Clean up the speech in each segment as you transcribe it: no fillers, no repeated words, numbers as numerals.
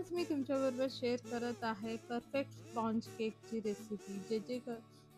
आज मी तुमच्याबरोबर शेअर करत आहे परफेक्ट स्पॉन्ज केकची रेसिपी.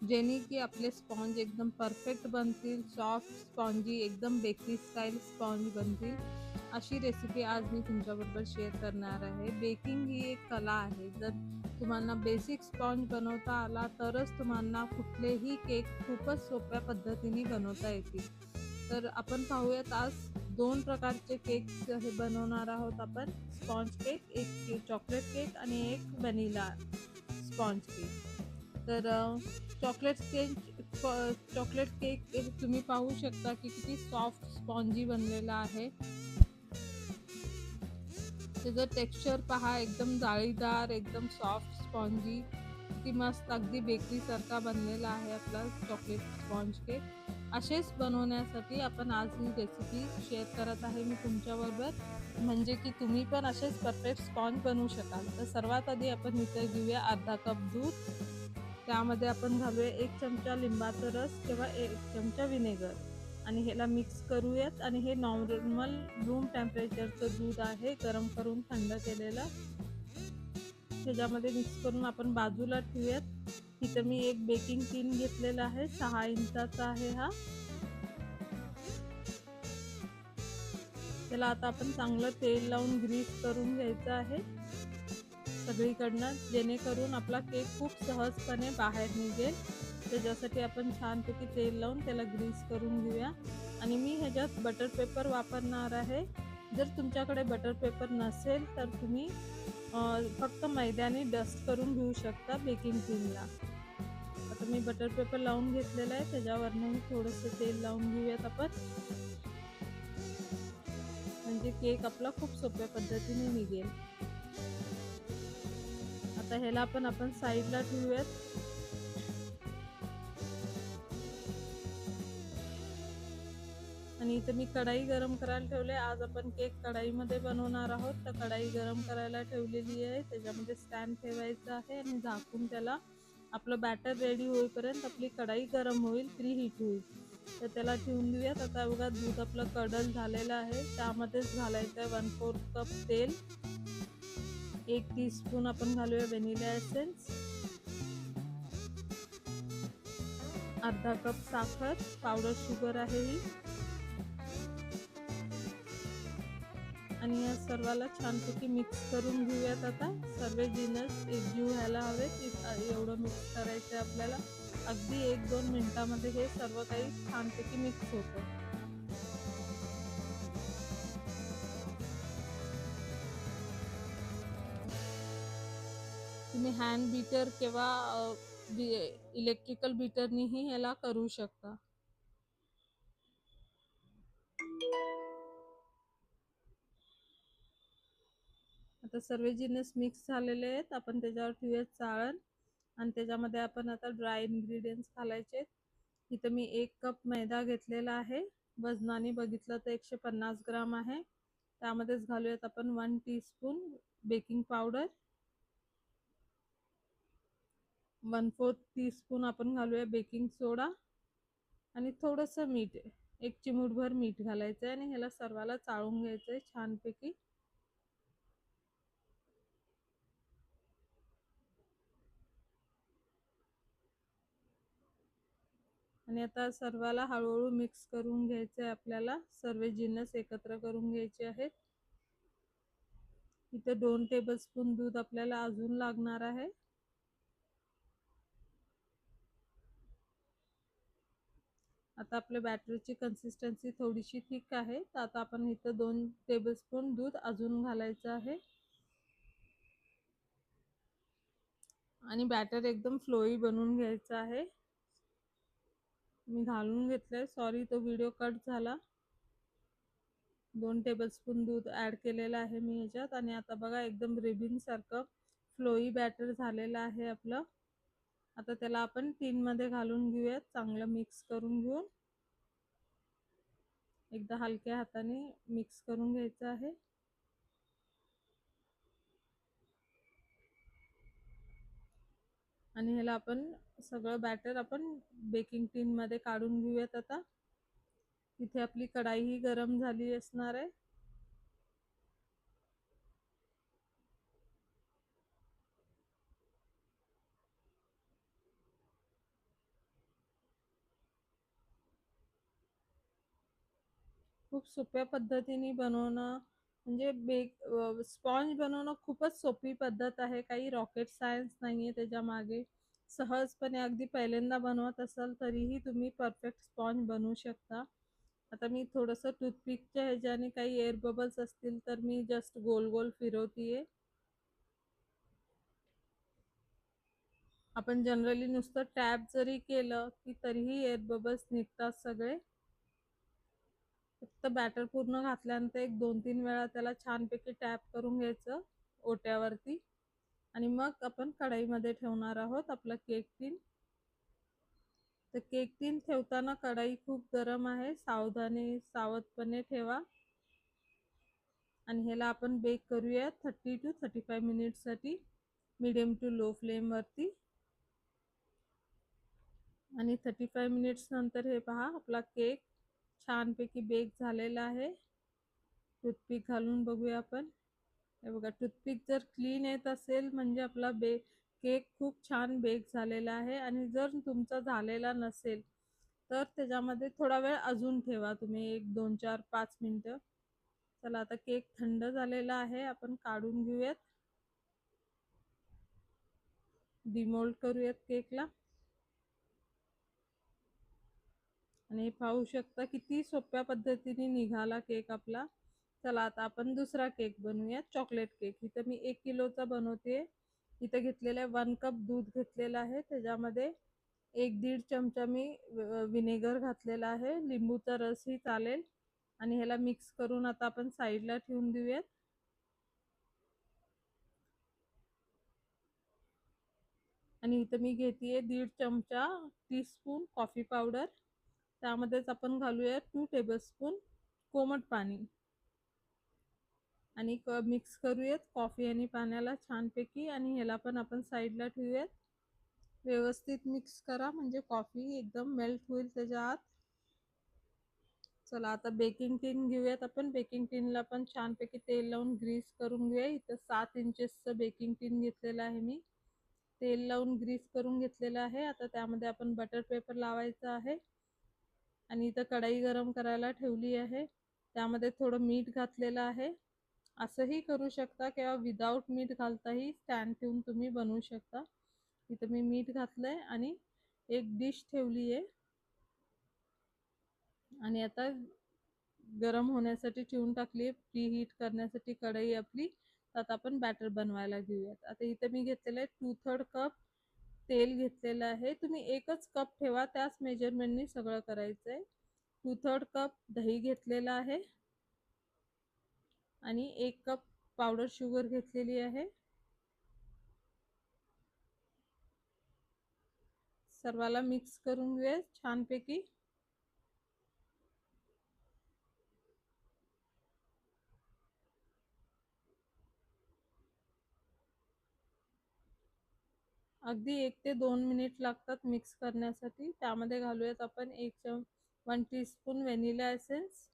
जेणे की आपले स्पॉन्ज एकदम परफेक्ट बनतील, सॉफ्ट स्पॉन्जी एकदम बेकरी स्टाईल स्पॉन्ज बनतील. अशी रेसिपी आज मी तुमच्याबरोबर शेअर करणार आहे. बेकिंग ही एक कला आहे. जर तुम्हाला बेसिक स्पॉन्ज बनवता आला तरच तुम्हाला कुठलेही केक खूपच सोप्या पद्धतीने बनवता येतील. तर आपण पाहूयात आज 2 प्रकारचे केक्स हे बनवणार आहोत आपण. स्पॉन्ज केक, एक चॉकलेट केक आणि एक व्हॅनिला स्पॉन्ज केक. तर चॉकलेट केक तुम्ही पाहू शकता की किती सॉफ्ट स्पॉन्जी बनलेला आहे. त्याचं टेक्स्चर पहा, एकदम जाळीदार, एकदम सॉफ्ट स्पॉन्जी, किती मस्त अगदी बेकरीसारखा बनलेला आहे आपला चॉकलेट स्पॉन्ज केक. असेच बनवण्यासाठी आपण आज ही रेसिपी शेअर करत आहे मी तुमच्याबरोबर, म्हणजे की तुम्ही पण असेच परफेक्ट स्पॉन्ज बनवू शकाल. तर सर्वात आधी आपण इथे घेऊया अर्धा कप दूध. त्यामध्ये आपण घालूया 1 चमचा लिंबाचा रस किंवा 1 चमचा व्हिनेगर आणि ह्याला मिक्स करूयात. आणि हे नॉर्मल रूम टेम्परेचरचं दूध आहे, गरम करून थंड केलेलं. त्याच्यामध्ये मिक्स करून आपण बाजूला ठेवूयात. इथं मी एक बेकिंग टीन घेतलेला आहे, 6 इंचाचा आहे हा. त्याला आता आपण चांगलं तेल लावून ग्रीस करून घ्यायचं आहे सगळीकडनं, जेणेकरून आपला केक खूप सहजपणे बाहेर निघेल. त्याच्यासाठी आपण छानपैकी तेल लावून त्याला ग्रीस करून घेऊया. आणि मी ह्याच्यात बटर पेपर वापरणार आहे. जर तुमच्याकडे बटर पेपर नसेल तर तुम्ही फक्त मैद्याने डस्ट करून घेऊ शकता बेकिंग टीनला. आता मी बटर पेपर लावून घेतलेला आहे, त्याच्यावरनं थोडंसं तेल लावून घेऊयात आपण, म्हणजे केक आपला खूप सोप्या पद्धतीने निघेल. आता ह्याला आपण साईडला ठेवूयात. आणि इथे मी कढाई गरम करायला ठेवले. आज आपण केक कढाईमध्ये बनवणार आहोत. तर कढाई गरम करायला ठेवलेली आहे, त्याच्यामध्ये स्टँड ठेवायचं आहे आणि झाकून त्याला आपलं बॅटर रेडी होईपर्यंत आपली कढाई गरम होईल, प्रीहीट होईल. तर त्याला ठेवून देऊयात. आता बघा दूध आपलं कडल झालेलं आहे, त्यामध्येच घालायचं आहे 1/4 कप तेल. 1 टीस्पून आपण घालूया व्हॅनिला एसेन्स, अर्धा कप साखर, पावडर शुगर आहे ही. आणि या सर्वाला छानपैकी मिक्स करून घेऊयात. आता सर्व जिन्नस एकजीव व्हायला हवेत, एवढं मिक्स करायचं आहे आपल्याला. अगदी 1-2 मिनिटामध्ये हे सर्व काही छानपैकी मिक्स होतं. तुम्ही हँड बीटर किंवा इलेक्ट्रिकल बीटरनीही ह्याला करू शकता. आता सर्व जिन्नस मिक्स झालेले आहेत. आपण त्याच्यावर ठेवूयात चाळण आणि त्याच्यामध्ये आपण आता ड्राय इन्ग्रेडियंट्स घालायचे. इथं मी 1 कप मैदा घेतलेला आहे, वजनाने बघितलं तर 150 ग्राम आहे. त्यामध्येच घालूयात आपण 1 टीस्पून बेकिंग पावडर, 1/4 टीस्पून आपण घालूया बेकिंग सोडा आणि थोडंसं मीठ, 1 चिमूटभर मीठ घालायचं आहे आणि ह्याला सर्वाला चाळून घ्यायचं आहे छानपैकी. आणि आता सर्वाला हळूहळू मिक्स करून घ्यायचं आहे आपल्याला. सर्व जिन्नस एकत्र करून घ्यायचे आहेत. इथे 2 टेबलस्पून दूध आपल्याला अजून लागणार आहे. आता आपल्या बॅटरची कन्सिस्टन्सी थोडीशी थिक आहे, तर आता आपण इथं 2 टेबलस्पून दूध अजून घालायचं आहे. आणि बॅटर एकदम फ्लोई बनवून घ्यायचं आहे. मी घालून घेतलंय, सॉरी तो व्हिडिओ कट झाला. 2 टेबलस्पून दूध ॲड केलेलं आहे मी ह्याच्यात. आणि आता बघा एकदम रिबिनसारखं फ्लोई बॅटर झालेलं आहे आपलं. आता त्याला आपण टीनमध्ये घालून घेऊयात, चांगलं मिक्स करून घेऊन. एकदा हलक्या हाताने मिक्स करून घ्यायचं आहे. आणि ह्याला आपण सगळं बॅटर आपण बेकिंग टीनमध्ये काढून घेऊयात. आता इथे आपली कढाई ही गरम झाली असणार आहे. खूप सोप्या पद्धतीने बनवणं म्हणजे स्पॉन्ज बनवणं खूपच सोपी पद्धत आहे. काही रॉकेट सायन्स नाहीये त्याच्यामागे. सहजपणे अगदी पहिल्यांदा बनवत असाल तरीही तुम्ही परफेक्ट स्पॉन्ज बनवू शकता. आता मी थोडंसं टूथपिकच्या ह्याच्याने काही एअर बबल्स असतील तर मी जस्ट गोल-गोल फिरवतीये. आपण जनरली नुसतं टॅप जरी केलं, की तरीही एअर बबल्स निघतात सगळे. फक्त बॅटर पूर्ण घातल्यानंतर एक 2-3 वेळा त्याला छानपैकी टॅप करून घ्यायचं ओट्यावरती आणि मग आपण कढईमध्ये ठेवणार आहोत आपला केक टीन. तर केक टीन ठेवताना कढई खूप गरम आहे. सावधपणे ठेवा आणि ह्याला आपण बेक करूया 30 to 35 मिनिट्ससाठी मीडियम टू लो फ्लेमवरती. आणि 35 मिनिट्स नंतर हे पहा आपला केक छानपैकी बेक झालेला आहे. टूथपिक घालून बघूया आपण. हे बघा टूथपिक जर क्लीन येत असेल म्हणजे आपला केक खूप छान बेक झालेला आहे. आणि जर तुमचा झालेला नसेल तर त्याच्यामध्ये थोडा वेळ अजून ठेवा तुम्ही, 1 2 4 5 मिनिटं. चला आता केक थंड झालेला आहे, आपण काढून घेऊयात. डिमोल्ड करूयात केकला. आणि पाहू शकता किती सोप्या पद्धतीने निघाला केक आपला. चला आता आपण दुसरा केक बनवूया, चॉकलेट केक. इथं मी 1 किलोचा बनवते. इथं घेतलेला 1 कप दूध घेतलेलं आहे. त्याच्यामध्ये 1-1.5 चमचा मी विनेगर घातलेला आहे. लिंबूचा रसही चालेल. आणि ह्याला मिक्स करून आता आपण साईडला ठेवून देऊयात. आणि इथं मी घेतेय 1.5 चमचा टीस्पून कॉफी पावडर. त्यामध्येच आपण घालूया 2 टेबलस्पून कोमट पाणी आणि मिक्स करूयात कॉफी आणि पाण्याला छानपैकी. आणि ह्याला पण आपण साईडला ठेवूयात. व्यवस्थित मिक्स करा म्हणजे कॉफी एकदम मेल्ट होईल त्याच्या आत. चला आता बेकिंग टीन घेऊयात आपण. बेकिंग टीनला पण छानपैकी तेल लावून ग्रीस करून घेऊया. इथं 7 इंचेसचं बेकिंग टीन घेतलेलं आहे मी. तेल लावून ग्रीस करून घेतलेलं आहे. आता त्यामध्ये आपण बटर पेपर लावायचा आहे. आणि इथं कढई गरम करायला ठेवली आहे. त्यामध्ये थोडं मीठ घातलेलं आहे. असंही करू शकता किंवा विदाऊट मीठ घालताही स्टँड ठेवून तुम्ही बनवू शकता. इथं मी मीठ घातलंय आणि एक डिश ठेवली आहे. आणि आता गरम होण्यासाठी ठेवून टाकली, प्रीहीट करण्यासाठी कढई आपली. त्यात आपण बॅटर बनवायला घेऊयात. आता इथं मी घेतलेलं आहे 2/3 कप तेल घेतलेलं आहे. तुम्ही एकच कप ठेवा, त्याच मेजरमेंटनी सगळं करायचंय. 2/3 कप दही घेतलेला आहे आणि 1 कप पावडर शुगर घेतलेली आहे. सर्वाला मिक्स करून घेऊया छानपैकी. अगदी 1 ते 2 मिनिट लागतात मिक्स करण्यासाठी. त्यामध्ये घालूयात आपण 1 टीस्पून व्हॅनिला एसेन्स.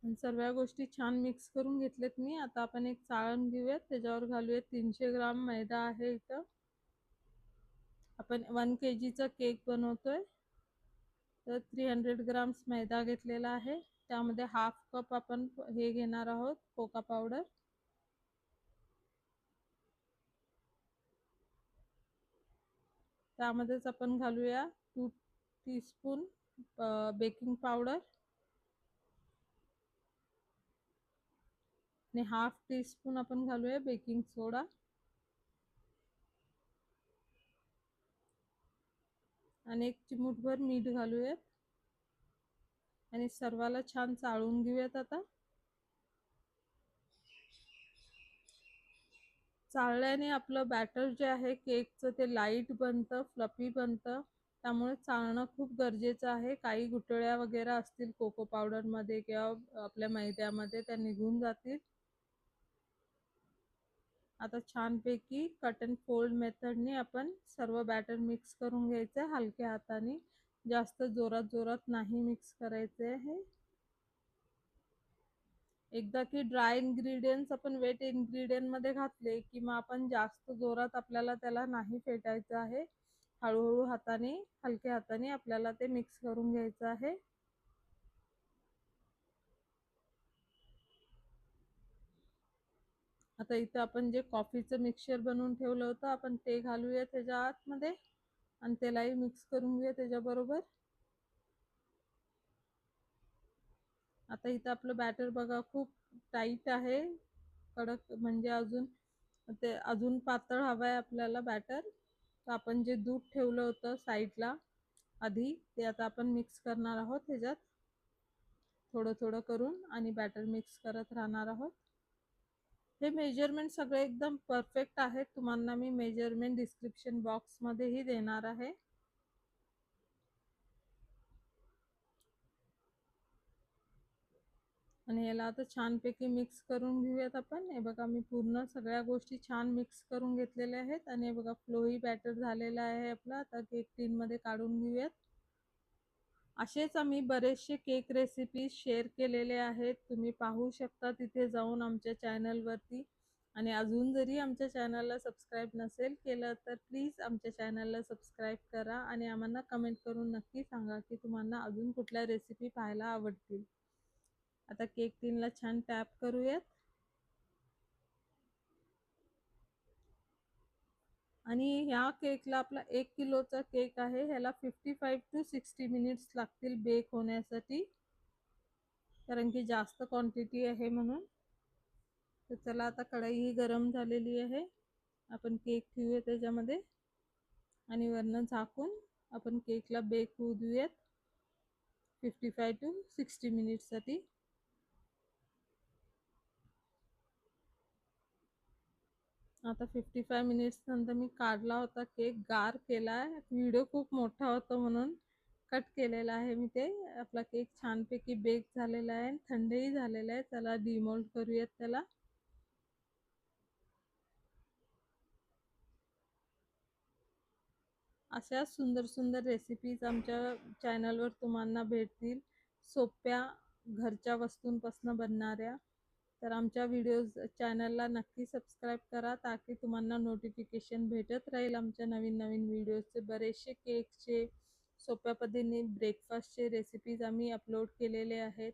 आणि सर्व गोष्टी छान मिक्स करून घेतलेत मी. आता आपण एक चाळण घेऊयात, त्याच्यावर घालूयात 300 ग्राम मैदा आहे इथं. आपण 1 kgचा केक बनवतोय तर 300 ग्राम्स मैदा घेतलेला आहे. त्यामध्ये हाफ कप आपण हे घेणार आहोत कोका पावडर. त्यामध्येच आपण घालूया 2 टीस्पून बेकिंग पावडर आणि हाफ टीस्पून आपण घालूया बेकिंग सोडा. आणि 1 चिमूटभर मीठ घालूयात आणि सर्वाला छान चाळून घेऊयात. आता चाळल्याने आपलं बॅटर जे आहे केकचं ते लाईट बनतं, फ्लफी बनतं. त्यामुळे चाळणं खूप गरजेचं आहे. काही गुठळ्या वगैरे असतील कोको पावडरमध्ये किंवा आपल्या मैद्यामध्ये त्या निघून जातील. आता छानपैकी कट अँड फोल्ड मेथडने आपण सर्व बॅटर मिक्स करून घ्यायचं हलक्या हाताने. जास्त जोरात जोरात नाही मिक्स करायचे आहे. एकदा की ड्राय इन्ग्रेडियंट्स आपण वेट इन्ग्रेडियंट मध्ये घातले की मग आपण जास्त जोरात आपल्याला त्याला नाही फेटायचं आहे. हळूहळू हाताने, हलक्या हाताने आपल्याला ते मिक्स करून घ्यायचं आहे. आता इथं आपण जे कॉफीचं मिक्सचर बनवून ठेवलं होतं, आपण ते घालूया त्याच्या आतमध्ये आणि त्यालाही मिक्स करून घेऊया त्याच्याबरोबर. आता इथं आपलं बॅटर बघा खूप टाईट आहे, कडक म्हणजे अजून पातळ हवं आहे आपल्याला बॅटर. तर आपण जे दूध ठेवलं होतं साईडला आधी, ते आता आपण मिक्स करणार आहोत ह्याच्यात थोडं थोडं करून आणि बॅटर मिक्स करत राहणार आहोत. हे मेजरमेंट सगळे एकदम परफेक्ट आहेत. तुम्हाला मी मेजरमेंट डिस्क्रिप्शन बॉक्समध्येही देणार आहे. आणि याला आता छानपैकी मिक्स करून घेऊयात आपण. हे बघा मी पूर्ण सगळ्या गोष्टी छान मिक्स करून घेतलेल्या आहेत आणि हे बघा फ्लोही बॅटर झालेला आहे आपला. आता केक टीनमध्ये काढून घेऊयात. असेच आम्ही बरेचसे केक रेसिपीज शेअर केलेले आहेत, तुम्ही पाहू शकता तिथे जाऊन आमच्या चॅनलवरती. आणि अजून जरी आमच्या चॅनलला सबस्क्राईब नसेल केलं तर प्लीज आमच्या चॅनलला सबस्क्राईब करा आणि आम्हाला कमेंट करून नक्की सांगा की तुम्हाला अजून कुठल्या रेसिपी पाहायला आवडतील. आता केक टीनला छान टॅप करूयात आणि ह्या केकला आपला 1 किलोचा केक आहे, ह्याला 55 to 60 मिनिट्स लागतील बेक होण्यासाठी, कारण की जास्त क्वांटिटी आहे म्हणून. तर चला आता कढई ही गरम झालेली आहे, आपण केक ठेवूया त्याच्यामध्ये आणि वरनं झाकून आपण केकला बेक होऊ देऊयात 55 to 60 मिनिट्ससाठी. आता 55 मिनिट्स नंतर मी काढला होता केक, गार केला आहे. व्हिडिओ खूप मोठा होता म्हणून कट केलेला आहे मी ते. आपला केक छानपैकी बेक झालेला आहे, थंडही झालेला आहे. चला डिमोल्ड करूयात त्याला. अशा सुंदर सुंदर रेसिपीज आमच्या चॅनलवर तुम्हाला भेटतील, सोप्या घरच्या वस्तूंपासून बनणाऱ्या. तर आमच्या चॅनलला नक्की सबस्क्राईब करा, ताकी तुम्हाला नोटिफिकेशन भेटत राहील आमच्या नवीन नवीन व्हिडिओजचे. बरेचसे केकचे, सोप्या पद्धतीने ब्रेकफास्टचे रेसिपीज आम्ही अपलोड केलेले आहेत,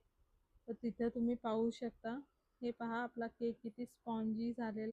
तर तिथं तुम्ही पाहू शकता. हे पहा आपला केक किती स्पॉन्जी झालेला.